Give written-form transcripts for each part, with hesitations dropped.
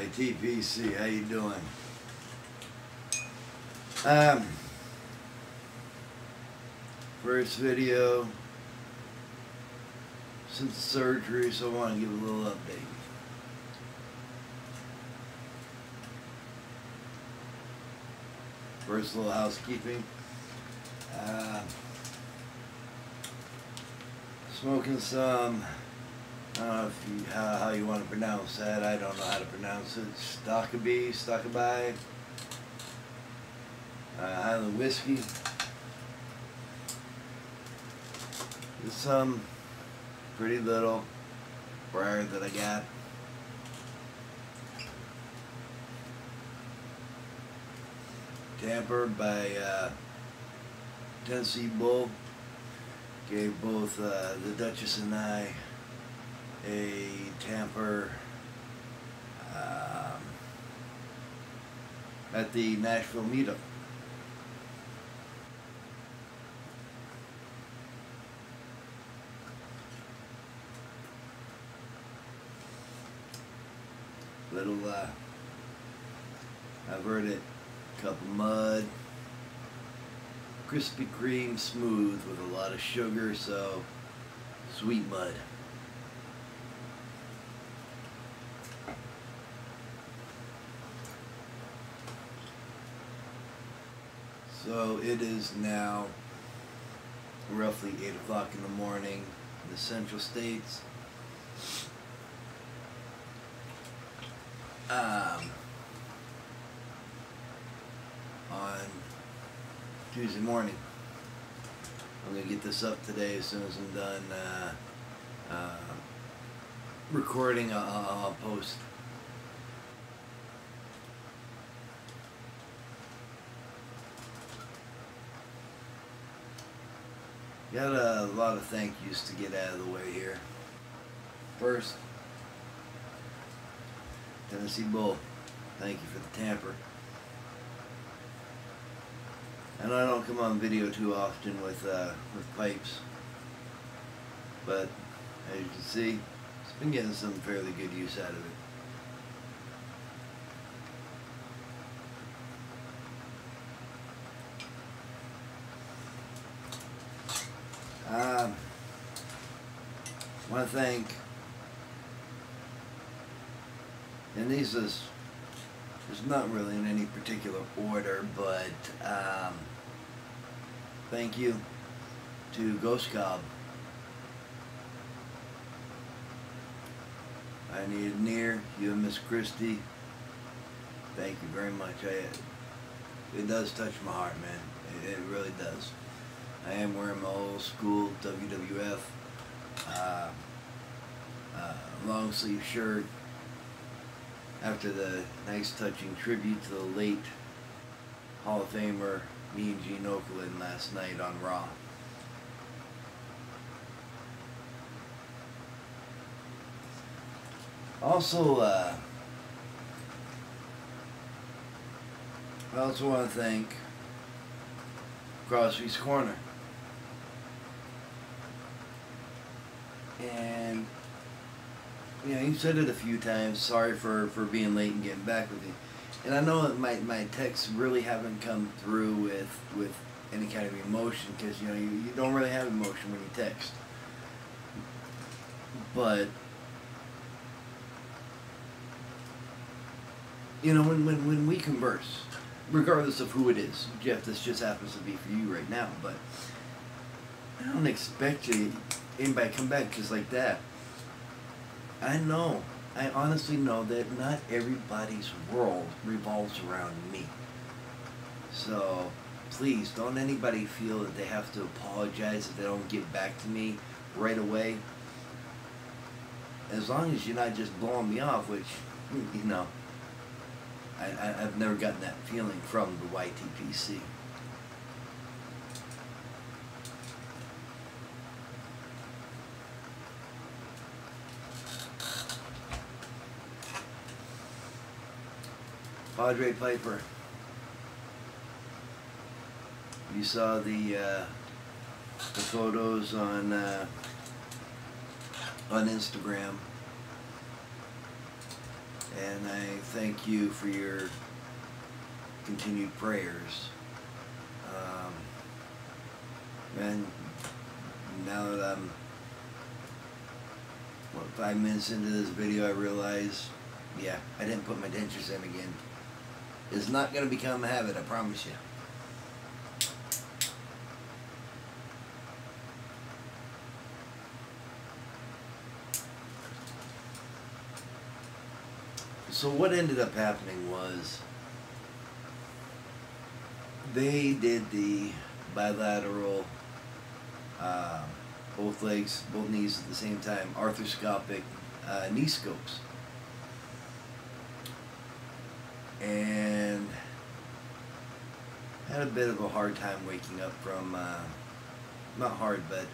YTPC, how you doing? First video since surgery, so I want to give a little update. First, little housekeeping. Smoking some, I don't know if you, how you want to pronounce that. I don't know how to pronounce it. Stockaby, Highland whiskey. There's some pretty little briar that I got. Tampered by Tennessee Bull. Gave both the Duchess and I a tamper at the Nashville meetup. Little, I've heard it, cup of mud, Krispy Kreme smooth with a lot of sugar, so sweet mud. So it is now roughly 8 o'clock in the morning in the Central States. On Tuesday morning. I'm going to get this up today as soon as I'm done recording. I'll post. Got a lot of thank yous to get out of the way here. First, Tennessee Bull, thank you for the tamper. I know I don't come on video too often with pipes, but as you can see, it's been getting some fairly good use out of it. I want to thank, and these is not really in any particular order, but thank you to Ghost Cobb. I Needed Near, you and Miss Christie. Thank you very much. It does touch my heart, man. It really does. I am wearing my old school WWF long sleeve shirt after the nice touching tribute to the late Hall of Famer Mean Gene Okerlund last night on Raw. Also, I also want to thank Crosby's Corner. And, you know, you said it a few times, sorry for being late and getting back with you. And I know that my texts really haven't come through with any kind of emotion, because, you know, you don't really have emotion when you text. But, you know, when we converse, regardless of who it is, Jeff, this just happens to be for you right now, but I don't expect anybody to come back just like that. I honestly know that not everybody's world revolves around me. So please don't anybody feel that they have to apologize if they don't get back to me right away. As long as you're not just blowing me off, which, you know, I've never gotten that feeling from the YTPC. Padre Piper, you saw the photos on Instagram, And I thank you for your continued prayers. And now that I'm 5 minutes into this video, I realize, yeah, I didn't put my dentures in again. It's not going to become a habit, I promise you. So what ended up happening was they did the bilateral, both legs, both knees at the same time, arthroscopic knee scopes. And had a bit of a hard time waking up from, not hard, but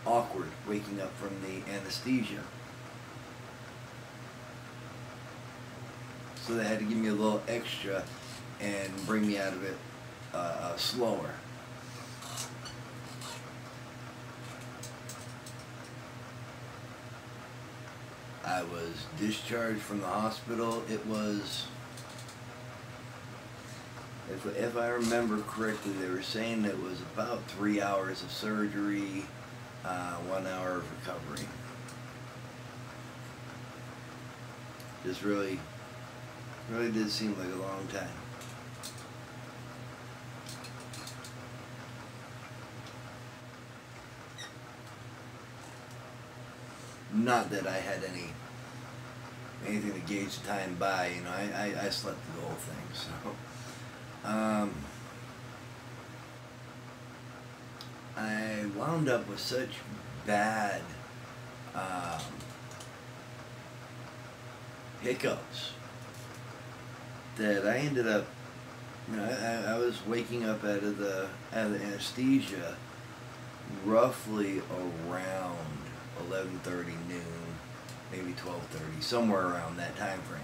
awkward waking up from the anesthesia. So they had to give me a little extra and bring me out of it slower. I was discharged from the hospital. It was, if I remember correctly, they were saying it was about 3 hours of surgery, 1 hour of recovery. Just really did seem like a long time. Not that I had anything to gauge time by, you know, I slept through the whole thing, so. I wound up with such bad hiccups that I ended up, you know, I was waking up out of the anesthesia roughly around 11:30 noon, maybe 12:30, somewhere around that time frame.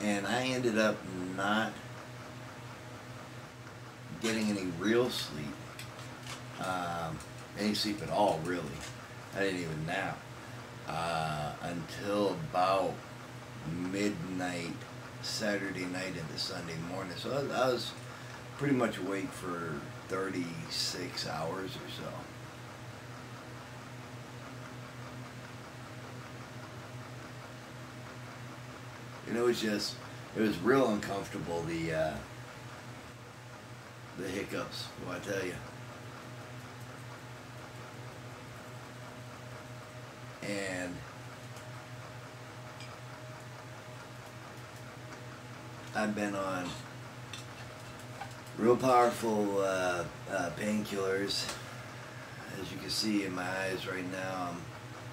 And I ended up not getting any real sleep, any sleep at all, really. I didn't even nap until about midnight Saturday night into Sunday morning. So I was pretty much awake for 36 hours or so. And it was real uncomfortable, the hiccups, well, I tell you. And I've been on real powerful painkillers. As you can see in my eyes right now, I'm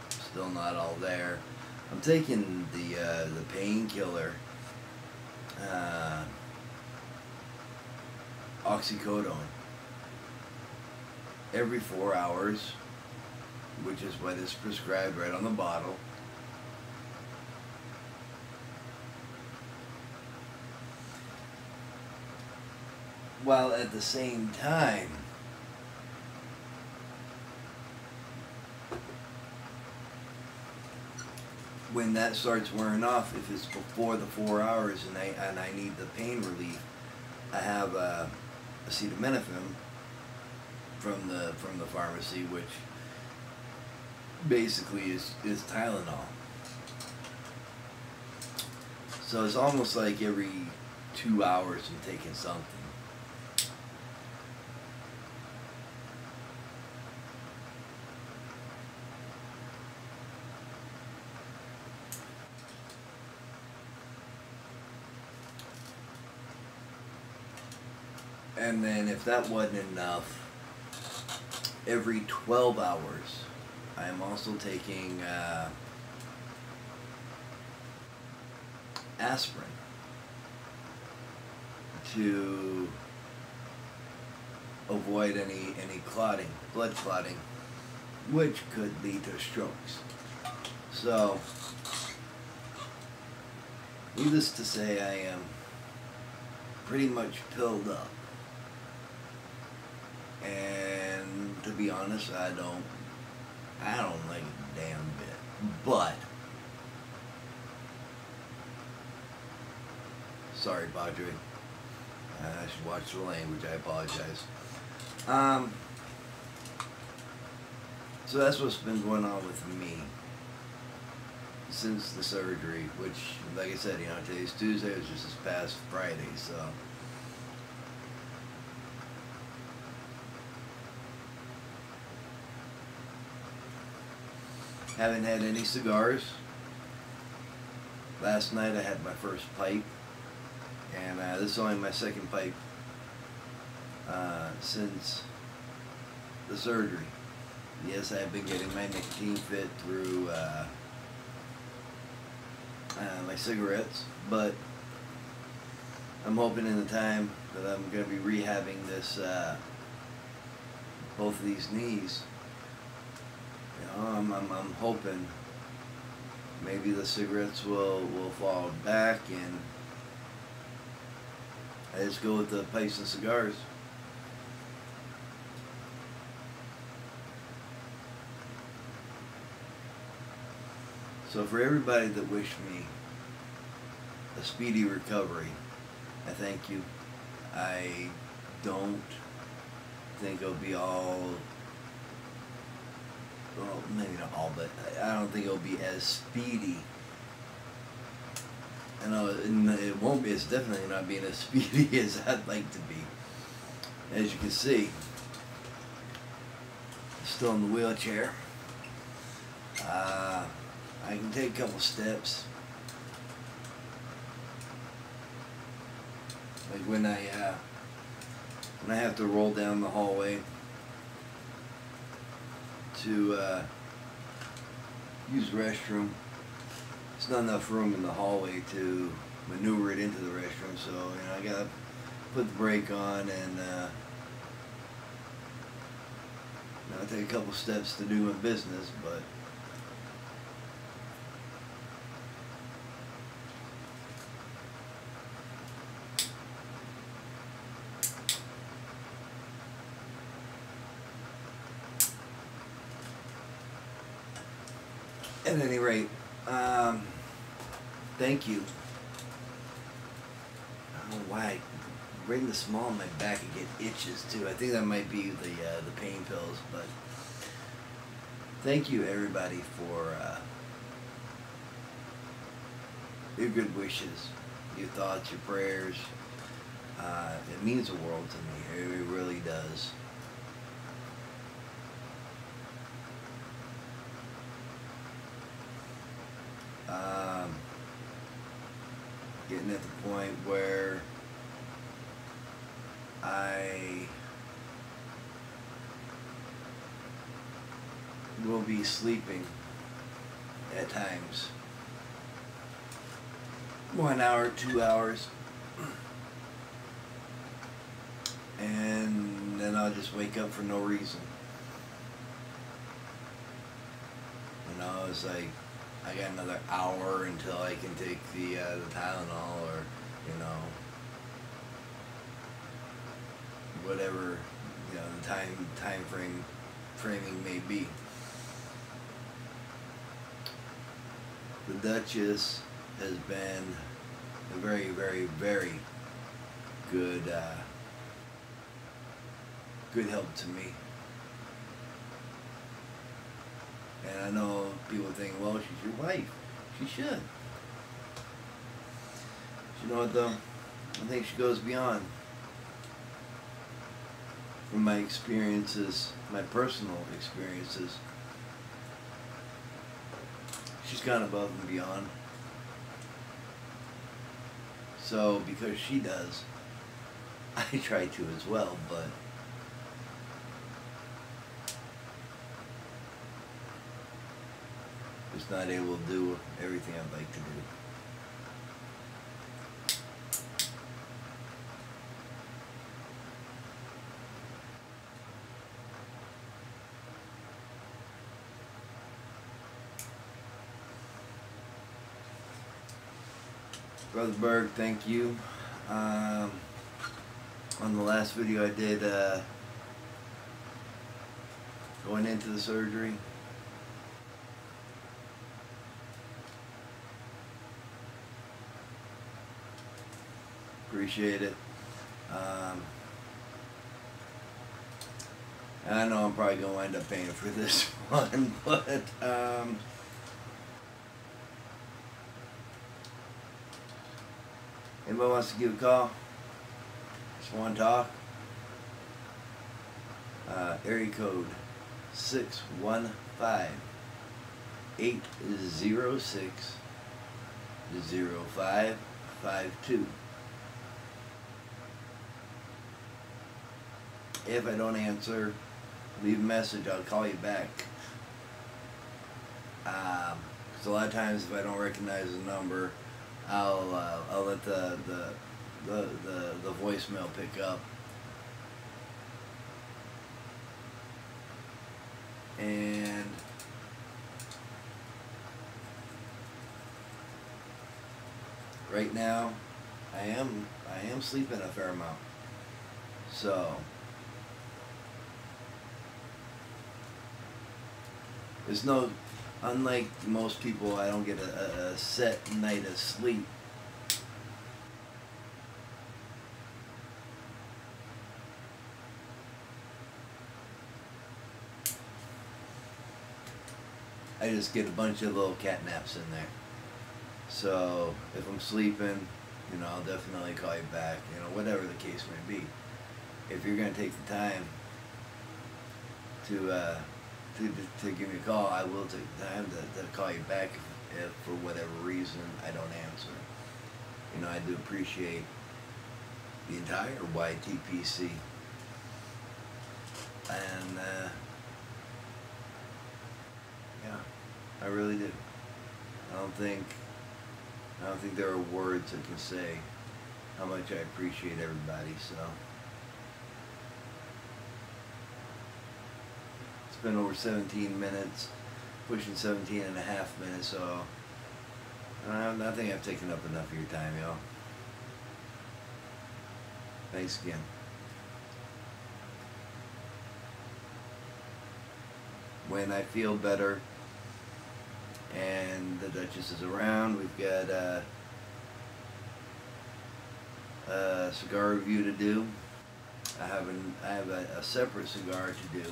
still not all there. I'm taking the painkiller, oxycodone, every 4 hours, which is what is prescribed right on the bottle. While at the same time, when that starts wearing off, if it's before the 4 hours and I need the pain relief, I have acetaminophen from the pharmacy, which basically is Tylenol. So it's almost like every 2 hours I'm taking something. And then if that wasn't enough, every 12 hours, I am also taking aspirin to avoid any clotting, blood clotting, which could lead to strokes. So, needless to say, I am pretty much pilled up. And to be honest, I don't like it a damn bit. But Sorry, Padre. I should watch the language. I apologize. So that's what's been going on with me since the surgery, which, like I said, today's Tuesday. It was just this past Friday, so. Haven't had any cigars. Last night I had my first pipe, and this is only my second pipe since the surgery. Yes, I've been getting my nicotine fit through my cigarettes, but I'm hoping in the time that I'm going to be rehabbing this, both of these knees, I'm hoping maybe the cigarettes will fall back, and I just go with the pipes and cigars. So for everybody that wished me a speedy recovery, I thank you. I don't think it'll be all, well, maybe not all, but I don't think it'll be as speedy. I know it won't be. It's definitely not being as speedy as I'd like to be. As you can see, still in the wheelchair. I can take a couple steps. Like when I have to roll down the hallway to use the restroom. There's not enough room in the hallway to maneuver it into the restroom, so I gotta put the brake on and take a couple steps to do my business, but at any rate, thank you. I don't know why I bring the small on my back and get itches too. I think that might be the pain pills, but thank you everybody for your good wishes, your thoughts, your prayers. It means the world to me. It really does. Getting at the point where I will be sleeping at times 1 hour, 2 hours, and then I'll just wake up for no reason. It's like I got another hour until I can take the Tylenol, or whatever the time framing may be. The Duchess has been a very, very, very good help to me. And I know people think, well, she's your wife. She should. You know what, though? I think she goes beyond. From my experiences, my personal experiences, she's gone above and beyond. So, because she does, I try to as well, but just not able to do everything I'd like to do. Brother Berg, thank you. On the last video I did going into the surgery, Appreciate it. I know I'm probably going to wind up paying for this one, but anybody wants to give a call? Just want to talk? Area code 615-806-0552. If I don't answer, leave a message. I'll call you back. Because a lot of times, if I don't recognize the number, I'll let the voicemail pick up. And right now, I am sleeping a fair amount. So there's no, unlike most people, I don't get a set night of sleep. I just get a bunch of little cat naps in there. So if I'm sleeping, you know, I'll definitely call you back, you know, whatever the case may be. If you're going to take the time to give me a call, I will take the time to call you back if for whatever reason I don't answer. You know, I do appreciate the entire YTPC. And yeah, I really do. I don't think there are words that can say how much I appreciate everybody. So it's been over 17 minutes, pushing 17 and a half minutes. So I think I've taken up enough of your time, y'all. Thanks again. When I feel better and the Duchess is around, we've got a cigar review to do. I have a separate cigar to do.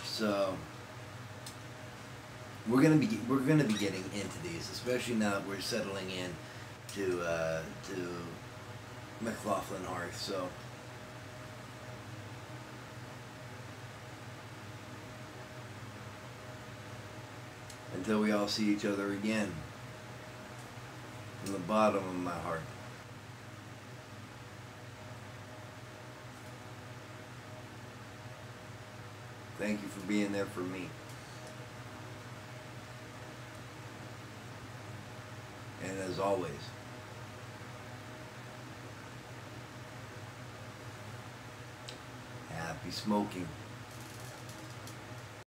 So we're gonna be getting into these, especially now that we're settling in to McLaughlin Hearth. So until we all see each other again, from the bottom of my heart, thank you for being there for me. And as always, happy smoking.